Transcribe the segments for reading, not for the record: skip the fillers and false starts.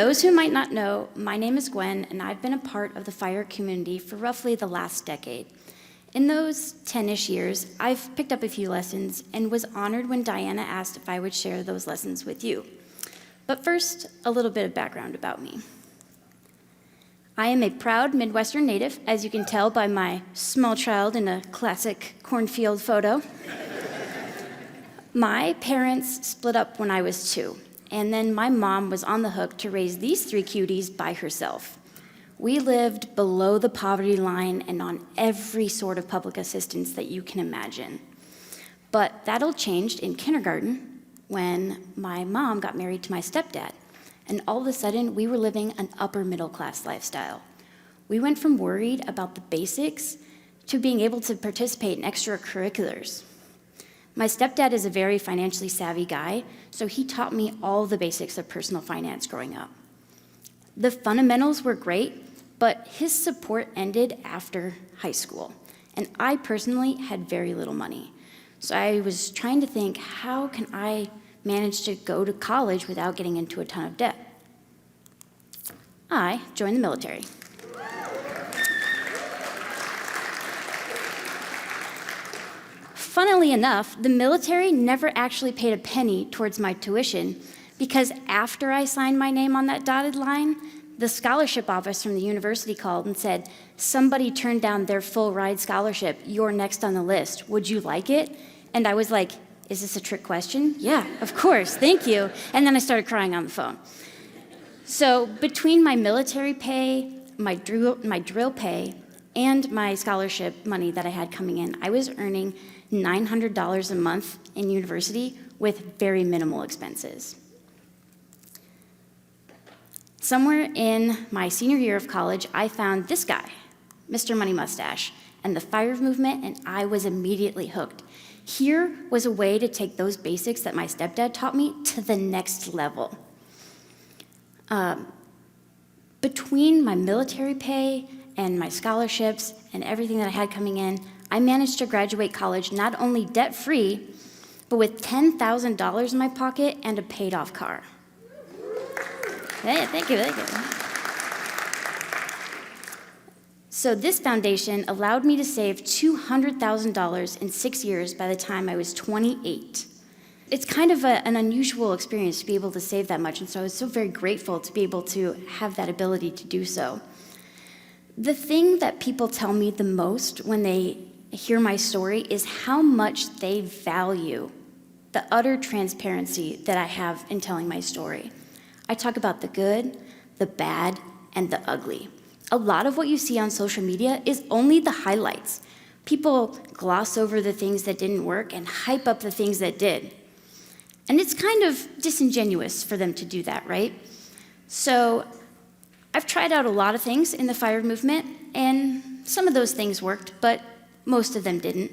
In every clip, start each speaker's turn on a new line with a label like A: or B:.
A: those who might not know, my name is Gwen, and I've been a part of the FIRE community for roughly the last decade. In those 10-ish years, I've picked up a few lessons and was honored when Diana asked if I would share those lessons with you. But first, a little bit of background about me. I am a proud Midwestern native, as you can tell by my small child in a classic cornfield photo. My parents split up when I was 2, and then my mom was on the hook to raise these 3 cuties by herself. We lived below the poverty line and on every sort of public assistance that you can imagine. But that all changed in kindergarten when my mom got married to my stepdad. And all of a sudden, we were living an upper middle class lifestyle. We went from worried about the basics to being able to participate in extracurriculars. My stepdad is a very financially savvy guy, so he taught me all the basics of personal finance growing up. The fundamentals were great, but his support ended after high school. And I personally had very little money. So I was trying to think, how can I managed to go to college without getting into a ton of debt? I joined the military. Funnily enough, the military never actually paid a penny towards my tuition because after I signed my name on that dotted line, the scholarship office from the university called and said, somebody turned down their full ride scholarship, you're next on the list, would you like it? And I was like, is this a trick question? Yeah, of course, thank you. And then I started crying on the phone. So between my military pay, my drill pay, and my scholarship money that I had coming in, I was earning $900 a month in university with very minimal expenses. Somewhere in my senior year of college, I found this guy, Mr. Money Mustache, and the FIRE movement, and I was immediately hooked. Here was a way to take those basics that my stepdad taught me to the next level. Between my military pay and my scholarships and everything that I had coming in, I managed to graduate college not only debt-free, but with $10,000 in my pocket and a paid-off car. Hey, thank you. So this foundation allowed me to save $200,000 in 6 years by the time I was 28. It's kind of an unusual experience to be able to save that much, and so I was so very grateful to be able to have that ability to do so. The thing that people tell me the most when they hear my story is how much they value the utter transparency that I have in telling my story. I talk about the good, the bad, and the ugly. A lot of what you see on social media is only the highlights. People gloss over the things that didn't work and hype up the things that did. And it's kind of disingenuous for them to do that, right? So I've tried out a lot of things in the FIRE movement, and some of those things worked, but most of them didn't.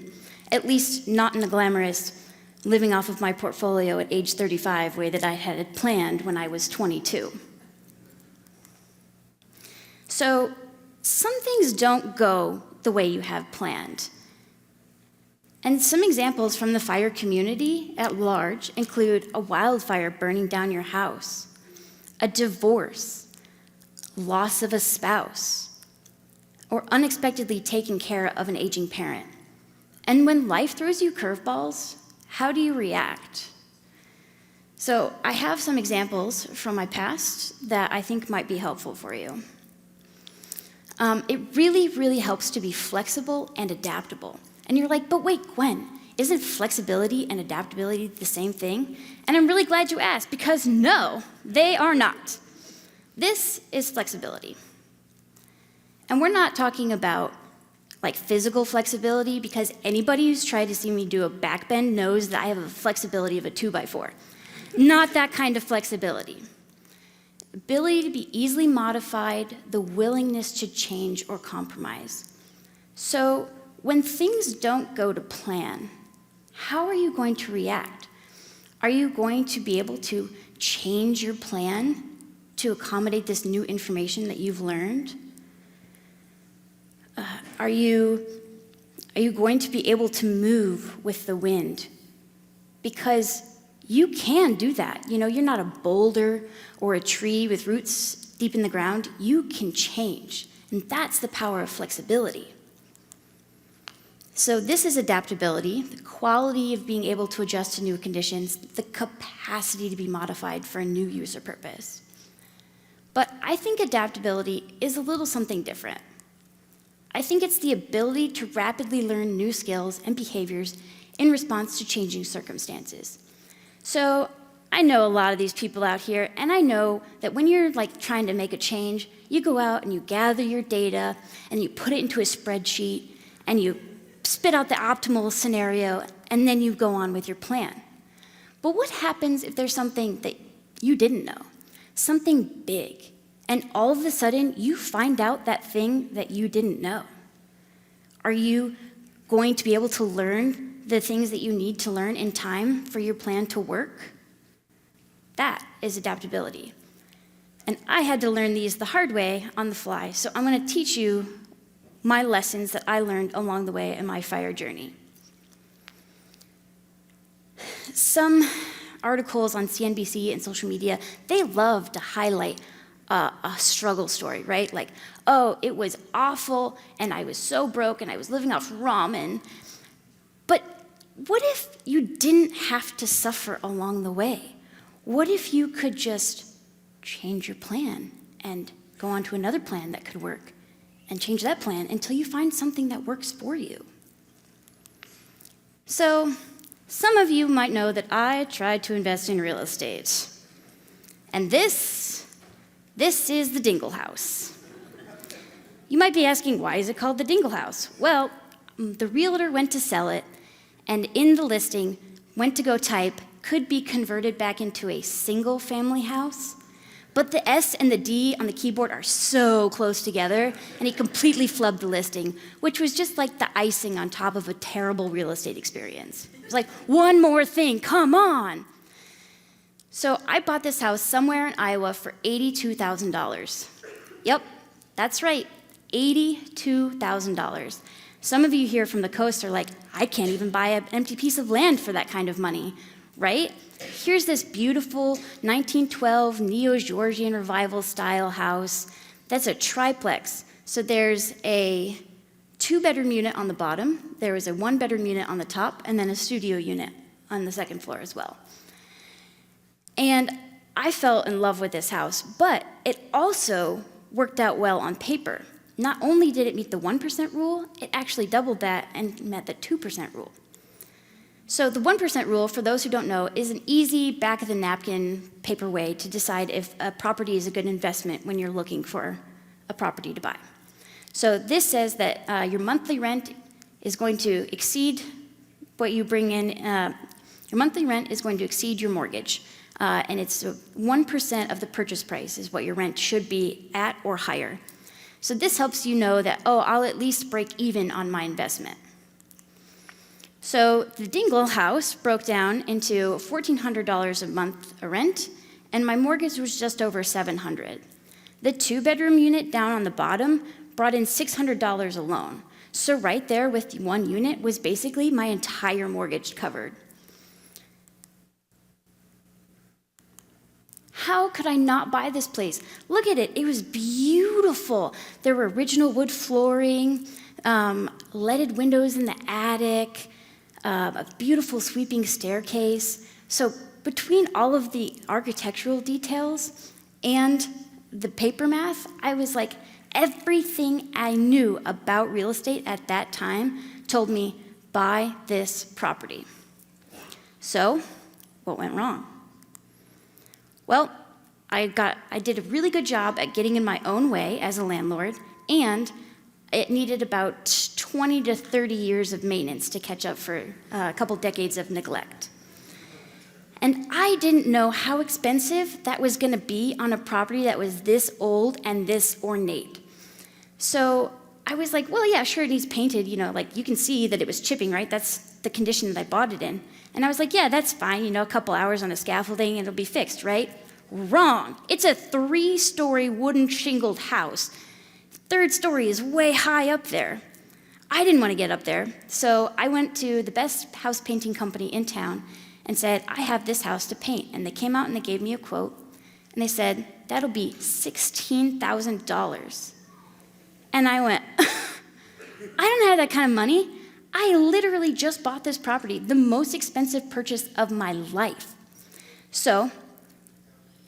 A: At least not in the glamorous living off of my portfolio at age 35 way that I had planned when I was 22. So some things don't go the way you have planned. And some examples from the FIRE community at large include a wildfire burning down your house, a divorce, loss of a spouse, or unexpectedly taking care of an aging parent. And when life throws you curveballs, how do you react? So I have some examples from my past that I think might be helpful for you. It really helps to be flexible and adaptable. And you're like, but wait, Gwen, isn't flexibility and adaptability the same thing? And I'm really glad you asked, because no, they are not. This is flexibility. And we're not talking about like physical flexibility, because anybody who's tried to see me do a backbend knows that I have a flexibility of a 2x4. Not that kind of flexibility. Ability to be easily modified, the willingness to change or compromise. So when things don't go to plan, how are you going to react? Are you going to be able to change your plan to accommodate this new information that you've learned? Are you going to be able to move with the wind? Because you can do that. You're not a boulder or a tree with roots deep in the ground. You can change, and that's the power of flexibility. So this is adaptability, the quality of being able to adjust to new conditions, the capacity to be modified for a new use or purpose. But I think adaptability is a little something different. I think it's the ability to rapidly learn new skills and behaviors in response to changing circumstances. So I know a lot of these people out here, and I know that when you're trying to make a change, you go out and you gather your data and you put it into a spreadsheet and you spit out the optimal scenario, and then you go on with your plan. But what happens if there's something that you didn't know, something big, and all of a sudden you find out that thing that you didn't know? Are you going to be able to learn the things that you need to learn in time for your plan to work? That is adaptability. And I had to learn these the hard way on the fly, so I'm going to teach you my lessons that I learned along the way in my fire journey. Some articles on CNBC and social media, they love to highlight a struggle story, right? Oh, it was awful, and I was so broke, and I was living off ramen. But what if you didn't have to suffer along the way? What if you could just change your plan and go on to another plan that could work, and change that plan until you find something that works for you? So, some of you might know that I tried to invest in real estate. And this is the Dingle House. You might be asking, why is it called the Dingle House? Well, the realtor went to sell it, and in the listing, went to go type, could be converted back into a single-family house. But the S and the D on the keyboard are so close together, and he completely flubbed the listing, which was just like the icing on top of a terrible real estate experience. It was like, one more thing, come on. So I bought this house somewhere in Iowa for $82,000. Yep, that's right, $82,000. Some of you here from the coast are like, I can't even buy an empty piece of land for that kind of money, right? Here's this beautiful 1912 Neo-Georgian Revival style house. That's a triplex. So there's a 2-bedroom unit on the bottom, there is a 1-bedroom unit on the top, and then a studio unit on the second floor as well. And I fell in love with this house, but it also worked out well on paper. Not only did it meet the 1% rule, it actually doubled that and met the 2% rule. So the 1% rule, for those who don't know, is an easy back-of-the-napkin paper way to decide if a property is a good investment when you're looking for a property to buy. So this says that your monthly rent is going to exceed what you bring in. Your monthly rent is going to exceed your mortgage, and it's 1% of the purchase price is what your rent should be at or higher. So this helps you know that, oh, I'll at least break even on my investment. So the Dingle House broke down into $1,400 a month rent, and my mortgage was just over $700. The 2-bedroom unit down on the bottom brought in $600 alone. So right there with one unit was basically my entire mortgage covered. How could I not buy this place? Look at it, it was beautiful. There were original wood flooring, leaded windows in the attic, a beautiful sweeping staircase. So between all of the architectural details and the paper math, I was like, everything I knew about real estate at that time told me, buy this property. So, what went wrong? Well, I did a really good job at getting in my own way as a landlord, and it needed about 20 to 30 years of maintenance to catch up for a couple decades of neglect. And I didn't know how expensive that was going to be on a property that was this old and this ornate. So I was like, well, yeah, sure, it needs painted. You can see that it was chipping, right? That's the condition that I bought it in. And I was like, yeah, that's fine. A couple hours on a scaffolding, and it'll be fixed, right? Wrong. It's a 3-story wooden shingled house. 3rd story is way high up there. I didn't want to get up there, so I went to the best house painting company in town, and said, I have this house to paint. And they came out and they gave me a quote, and they said, that'll be $16,000. And I went, I don't have that kind of money. I literally just bought this property, the most expensive purchase of my life. So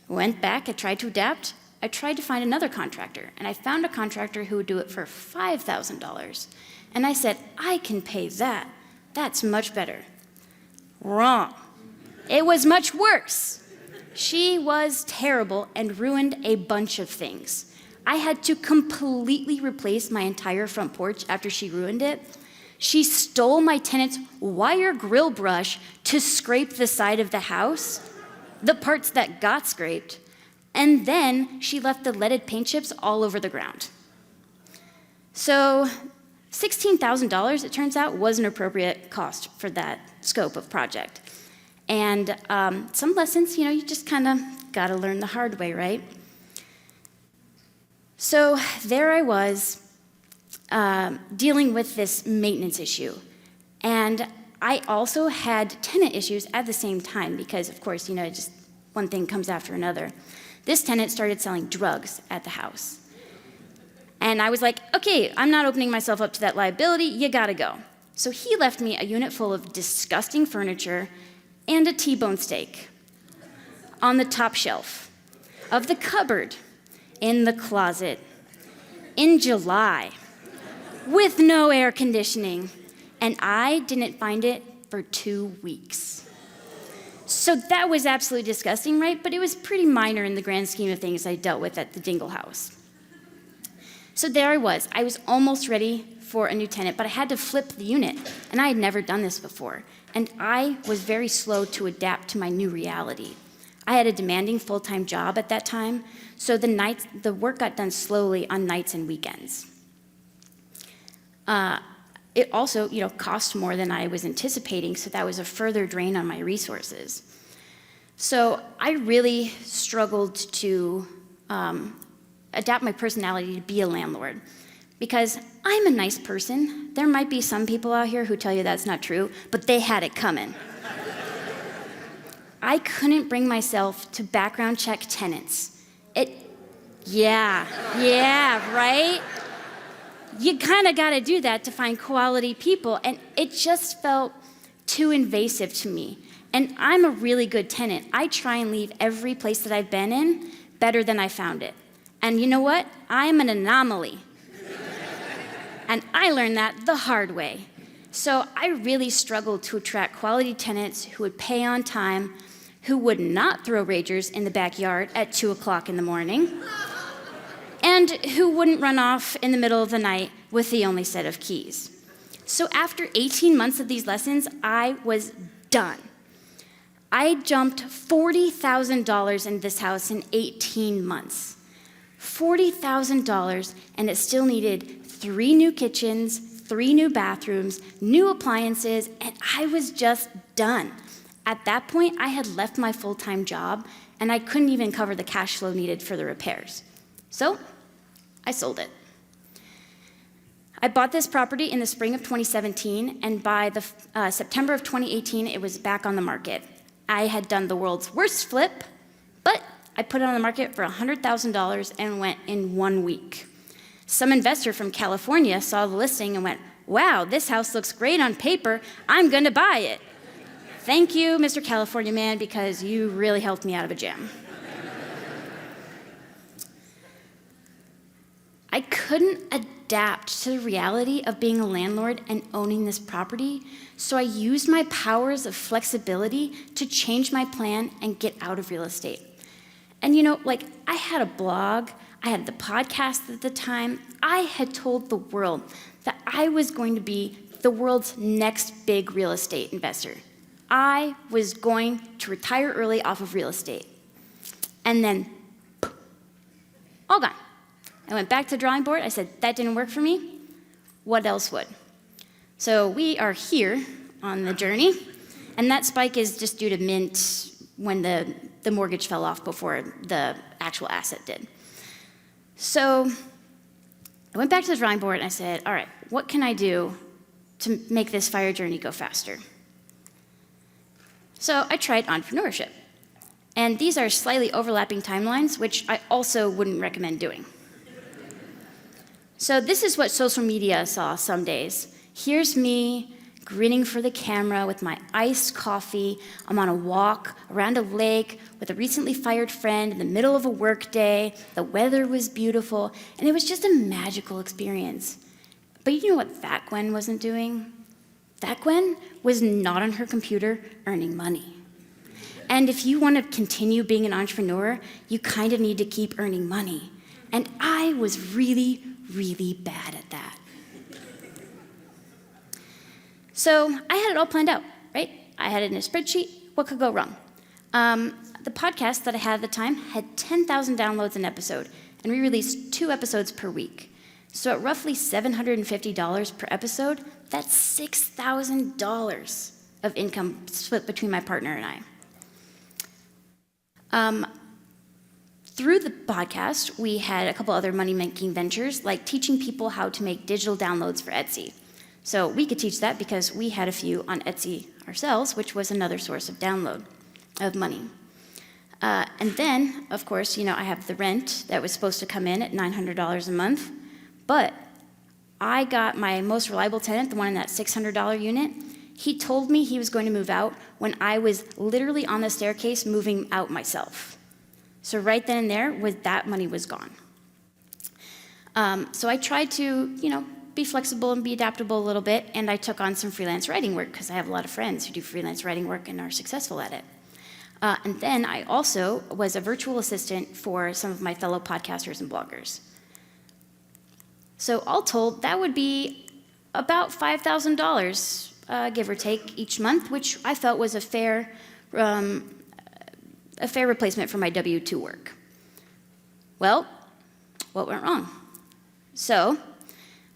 A: I went back, I tried to adapt. I tried to find another contractor, and I found a contractor who would do it for $5,000. And I said, I can pay that. That's much better. Wrong. It was much worse. She was terrible and ruined a bunch of things. I had to completely replace my entire front porch after she ruined it. She stole my tenant's wire grill brush to scrape the side of the house, the parts that got scraped, and then she left the leaded paint chips all over the ground. So $16,000, it turns out, was an appropriate cost for that scope of project. And some lessons, you just kind of got to learn the hard way, right? So there I was dealing with this maintenance issue. And I also had tenant issues at the same time because, of course, just one thing comes after another. This tenant started selling drugs at the house. And I was like, okay, I'm not opening myself up to that liability, you gotta go. So he left me a unit full of disgusting furniture and a T-bone steak on the top shelf of the cupboard in the closet in July with no air conditioning. And I didn't find it for 2 weeks. So that was absolutely disgusting, right? But it was pretty minor in the grand scheme of things I dealt with at the Dingle house. So there I was almost ready for a new tenant, but I had to flip the unit, and I had never done this before. And I was very slow to adapt to my new reality. I had a demanding full-time job at that time, so the work got done slowly on nights and weekends. It also, cost more than I was anticipating, so that was a further drain on my resources. So I really struggled to adapt my personality to be a landlord because I'm a nice person. There might be some people out here who tell you that's not true, but they had it coming. I couldn't bring myself to background check tenants. Yeah, right? You kind of got to do that to find quality people, and it just felt too invasive to me. And I'm a really good tenant. I try and leave every place that I've been in better than I found it. And you know what? I'm an anomaly. And I learned that the hard way. So I really struggled to attract quality tenants who would pay on time, who would not throw ragers in the backyard at 2 o'clock in the morning, and who wouldn't run off in the middle of the night with the only set of keys. So after 18 months of these lessons, I was done. I jumped $40,000 in this house in 18 months. $40,000, and it still needed 3 new kitchens, 3 new bathrooms, new appliances, and I was just done. At that point, I had left my full-time job, and I couldn't even cover the cash flow needed for the repairs. So I sold it. I bought this property in the spring of 2017, and by the September of 2018, it was back on the market. I had done the world's worst flip, but I put it on the market for $100,000 and went in 1 week. Some investor from California saw the listing and went, wow, this house looks great on paper, I'm gonna buy it. Thank you, Mr. California man, because you really helped me out of a jam. I couldn't adapt to the reality of being a landlord and owning this property, so I used my powers of flexibility to change my plan and get out of real estate. And I had a blog, I had the podcast at the time. I had told the world that I was going to be the world's next big real estate investor. I was going to retire early off of real estate. And then, all gone. I went back to the drawing board. I said, that didn't work for me. What else would? So we are here on the journey. And that spike is just due to mint when the mortgage fell off before the actual asset did. So I went back to the drawing board and I said, all right, what can I do to make this fire journey go faster? So I tried entrepreneurship. And these are slightly overlapping timelines, which I also wouldn't recommend doing. So this is what social media saw some days. Here's me grinning for the camera with my iced coffee. I'm on a walk around a lake with a recently fired friend in the middle of a work day. The weather was beautiful, and it was just a magical experience. But you know what Fat Gwen wasn't doing? Fat Gwen was not on her computer earning money. And if you want to continue being an entrepreneur, you kind of need to keep earning money. And I was really, really bad at that. So I had it all planned out, right? I had it in a spreadsheet. What could go wrong? The podcast that I had at the time had 10,000 downloads an episode, and we released 2 episodes per week. So at roughly $750 per episode, that's $6,000 of income split between my partner and I. Through the podcast, we had a couple other money-making ventures, like teaching people how to make digital downloads for Etsy. So we could teach that because we had a few on Etsy ourselves, which was another source of download of money. And then, of course, I have the rent that was supposed to come in at $900 a month, but I got my most reliable tenant, the one in that $600 unit. He told me he was going to move out when I was literally on the staircase moving out myself. So right then and there, that money was gone. So I tried to, be flexible and be adaptable a little bit, and I took on some freelance writing work because I have a lot of friends who do freelance writing work and are successful at it. And then I also was a virtual assistant for some of my fellow podcasters and bloggers. So all told, that would be about $5,000, give or take, each month, which I felt was a fair replacement for my W-2 work. Well, what went wrong? So,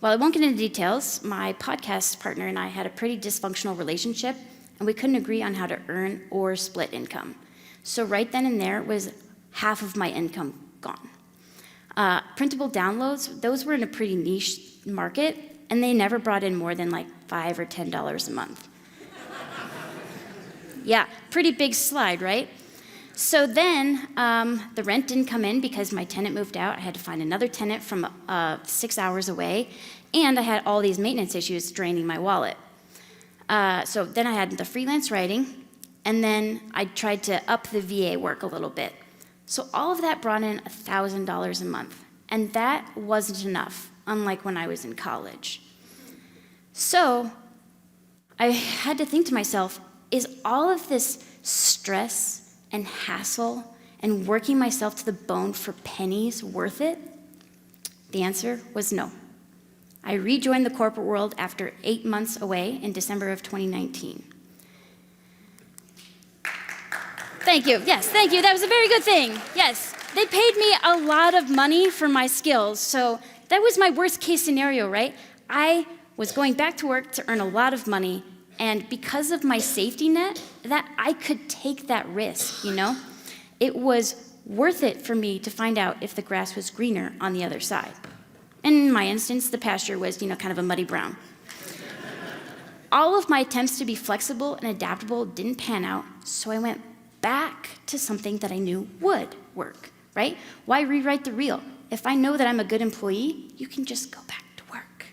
A: while I won't get into details, my podcast partner and I had a pretty dysfunctional relationship, and we couldn't agree on how to earn or split income. So right then and there was half of my income gone. Printable downloads, those were in a pretty niche market, and they never brought in more than like $5 or $10 a month. Yeah, pretty big slide, right? So then the rent didn't come in because my tenant moved out. I had to find another tenant from 6 hours away, and I had all these maintenance issues draining my wallet. So then I had the freelance writing, and then I tried to up the VA work a little bit. So all of that brought in $1,000 a month, and that wasn't enough, unlike when I was in college. So I had to think to myself, is all of this stress and hassle and working myself to the bone for pennies worth it? The answer was no. I rejoined the corporate world after 8 months away in December of 2019. Thank you. Yes, thank you. That was a very good thing. Yes, they paid me a lot of money for my skills, so that was my worst case scenario, right? I was going back to work to earn a lot of money, and because of my safety net, that I could take that risk, It was worth it for me to find out if the grass was greener on the other side. In my instance, the pasture was, kind of a muddy brown. All of my attempts to be flexible and adaptable didn't pan out, so I went back to something that I knew would work, right? Why rewrite the wheel? If I know that I'm a good employee, you can just go back to work.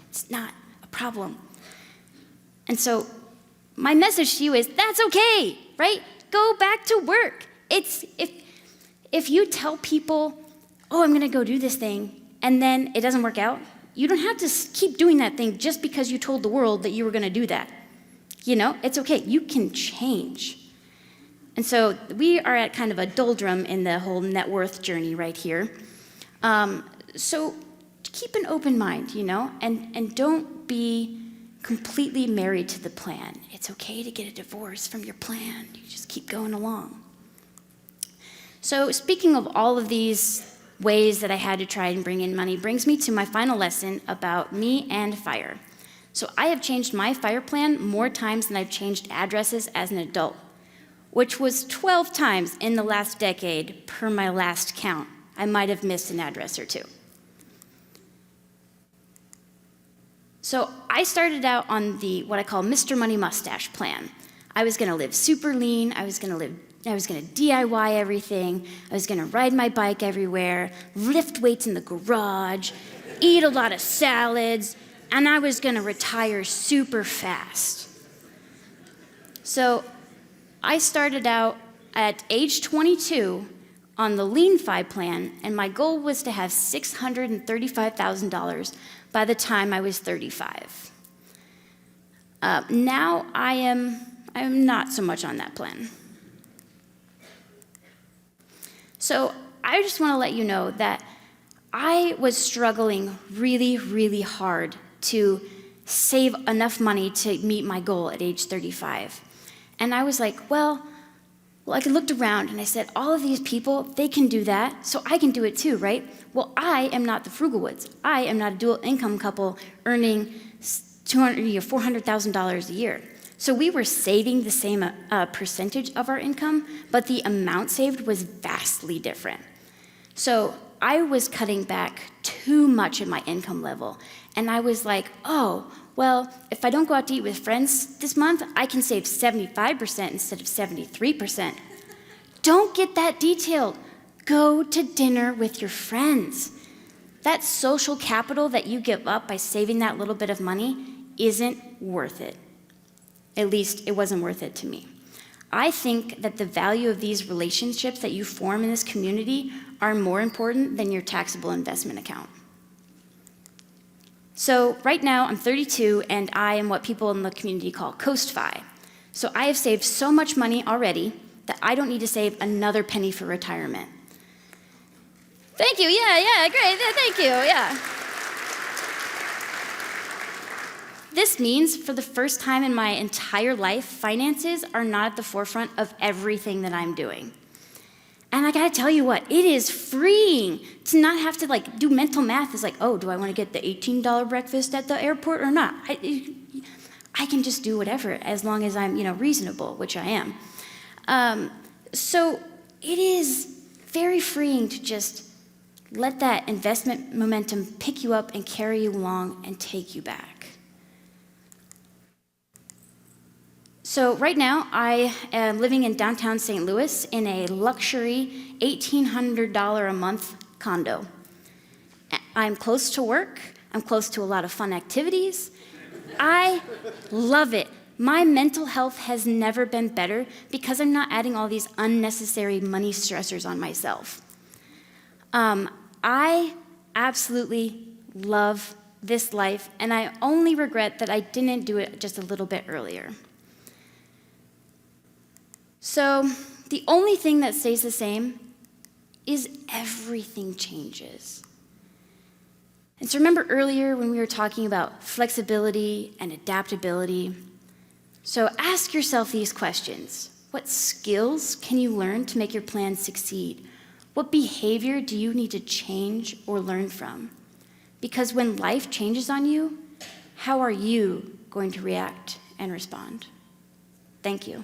A: It's not a problem. And so my message to you is, that's okay, right? Go back to work. If you tell people, oh, I'm gonna go do this thing, and then it doesn't work out, you don't have to keep doing that thing just because you told the world that you were gonna do that. It's okay, you can change. And so we are at kind of a doldrum in the whole net worth journey right here. So keep an open mind, and don't be completely married to the plan. It's okay to get a divorce from your plan. You just keep going along. So speaking of all of these ways that I had to try and bring in money brings me to my final lesson about me and FIRE. So I have changed my FIRE plan more times than I've changed addresses as an adult, which was 12 times in the last decade per my last count. I might have missed an address or two. So I started out on the what I call Mr. Money Mustache plan. I was gonna live super lean. I was gonna DIY everything. I was gonna ride my bike everywhere, lift weights in the garage, eat a lot of salads, and I was gonna retire super fast. So I started out at age 22 on the Lean 5 plan, and my goal was to have $635,000 by the time I was 35. Now I am not so much on that plan. So I just want to let you know that I was struggling really, really hard to save enough money to meet my goal at age 35. And I was like, well, I looked around and I said, all of these people, they can do that, so I can do it too, right? Well, I am not the Frugalwoods. I am not a dual income couple earning $400,000 a year. So we were saving the same percentage of our income, but the amount saved was vastly different. So I was cutting back too much at my income level. And I was like, oh, well, if I don't go out to eat with friends this month, I can save 75% instead of 73%. Don't get that detailed. Go to dinner with your friends. That social capital that you give up by saving that little bit of money isn't worth it. At least it wasn't worth it to me. I think that the value of these relationships that you form in this community are more important than your taxable investment account. So right now I'm 32 and I am what people in the community call Coast-Fi. So I have saved so much money already that I don't need to save another penny for retirement. Thank you, yeah, great, thank you, yeah. This means for the first time in my entire life, finances are not at the forefront of everything that I'm doing. And I gotta tell you what, it is freeing to not have to do mental math. It's like, oh, do I wanna get the $18 breakfast at the airport or not? I can just do whatever as long as I'm reasonable, which I am. So it is very freeing to just let that investment momentum pick you up and carry you along and take you back. So right now, I am living in downtown St. Louis in a luxury $1,800 a month condo. I'm close to work. I'm close to a lot of fun activities. I love it. My mental health has never been better because I'm not adding all these unnecessary money stressors on myself. I absolutely love this life, and I only regret that I didn't do it just a little bit earlier. So the only thing that stays the same is everything changes. And so remember earlier when we were talking about flexibility and adaptability? So ask yourself these questions. What skills can you learn to make your plan succeed? What behavior do you need to change or learn from? Because when life changes on you, how are you going to react and respond? Thank you.